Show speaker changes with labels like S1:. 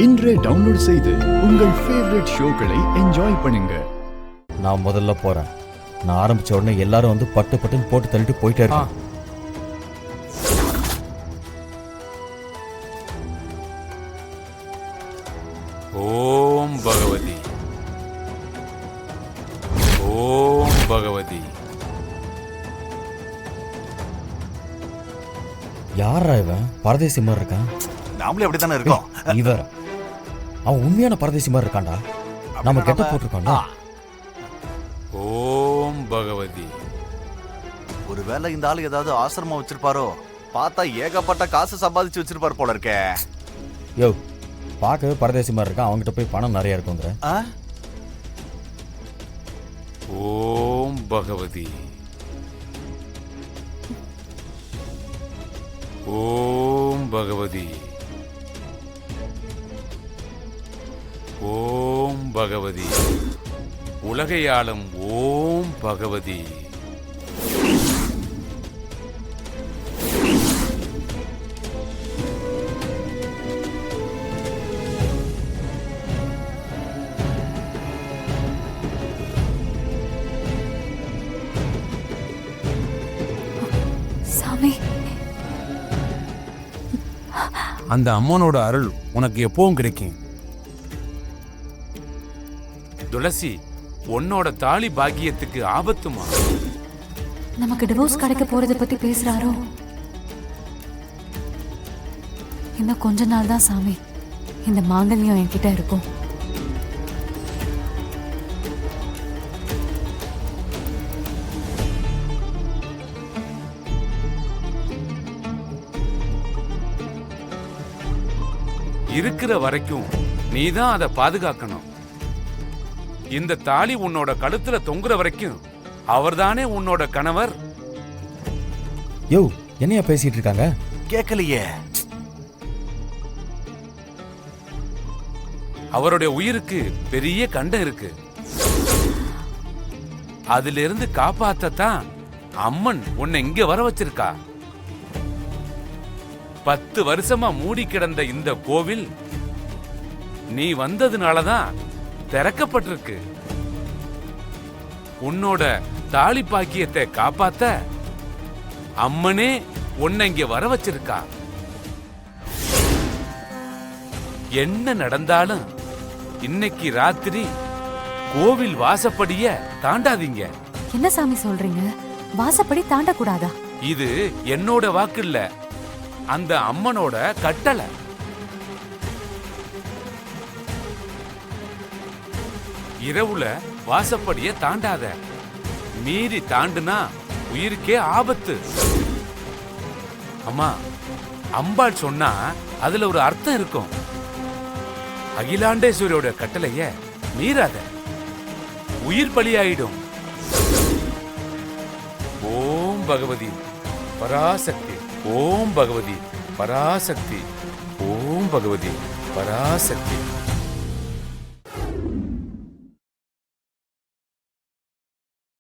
S1: இன்றே டவுன்லோட் செய்து உங்கள் ஃபேவரட் ஷோக்களை என்ஜாய் பண்ணுங்க.
S2: நான் முதல்ல போறேன். நான் ஆரம்பிச்ச உடனே எல்லாரும் வந்து பட்டு பட்டுன்னு போட்டு தள்ளிட்டு போயிட்டே இருக்கான்.
S3: ஓம் பகவதி, ஓம் பகவதி.
S2: யாரா இவன்? பரதேசி மாதிரி இருக்கான்.
S4: நாமளே அப்படித்தானே இருக்கோம்.
S2: இவர் அவன் உண்மையான பரதேசி மாதிரி இருக்கான்டா. நம்ம கெட்ட போட்டிருக்கோம்டா.
S3: ஓம் பகவதி.
S4: ஒருவேளை இந்த ஆளு ஏதாவது ஆசிரமம் வச்சிருப்பாரோ? பார்த்தா ஏகப்பட்ட காசு சம்பாதிச்சு வச்சிருப்பாரு போல இருக்கே.
S2: யோ, பார்க்கவே பரதேசி மாதிரி இருக்கான். அவங்ககிட்ட போய் பணம் நிறைய இருக்குங்கிற.
S3: ஓம் பகவதி, ஓம் பகவதி, ஓம் பகவதி. உலகையாளும் ஓம் பகவதி.
S5: சாமி,
S3: அந்த அம்மனோட அருள் உனக்கு எப்பவும் கிடைக்கும். துளசி, உன்னோட தாலி பாக்கியத்துக்கு ஆபத்துமா?
S5: நமக்கு டிவோர்ஸ் கிடைக்க போறத பத்தி பேசுறாரோ? இன்னும் கொஞ்ச நாள் தான் சாமி இந்த மாங்கல்யம் என்கிட்ட இருக்கும்.
S3: இருக்கிற வரைக்கும் நீதான் அதை பாதுகாக்கணும். இந்த தாலி உன்னோட கழுத்துல தொங்குற வரைக்கும் அவர்தானே உன்னோட கணவர்.
S2: யோ, என்னையா பேசிட்டு இருக்காங்க?
S4: கேட்கலையே.
S3: அவருடைய உயிருக்கு பெரிய கண்டம் இருக்கு. அதிலிருந்து காப்பாத்தத்தான் அம்மன் உன்னை இங்க வர வச்சிருக்கா. 10 வருஷமா மூடி கிடந்த இந்த கோவில் நீ வந்ததுனாலதான் திறக்கப்பட்டிருக்கு. உன்னோட தாலி பாக்கியத்தை காப்பாத்த அம்மனே உன்னை இங்க வர வச்சிருக்கா. என்ன நடந்தாலும் இன்னைக்கு ராத்திரி கோவில் வாசப்படிய தாண்டாதீங்க.
S5: என்ன சாமி சொல்றீங்க? வாசப்படி தாண்டக்கூடாதா?
S3: இது என்னோட வாக்கு இல்ல, அந்த அம்மனோட கட்டளை. இரவுல வாசப்படிய தாண்டாத. மீறி தாண்டுனா உயிருக்கே ஆபத்து. அம்மா, அம்பாள் சொன்னா அதுல ஒரு அர்த்தம் இருக்கும். அகிலாண்டேஸ்வரியோட கட்டளைய மீறாத, உயிர் பலியாயிடும். ஓம் பகவதி பராசக்தி, ஓம் பகவதி பராசக்தி, ஓம் பகவதி பராசக்தி.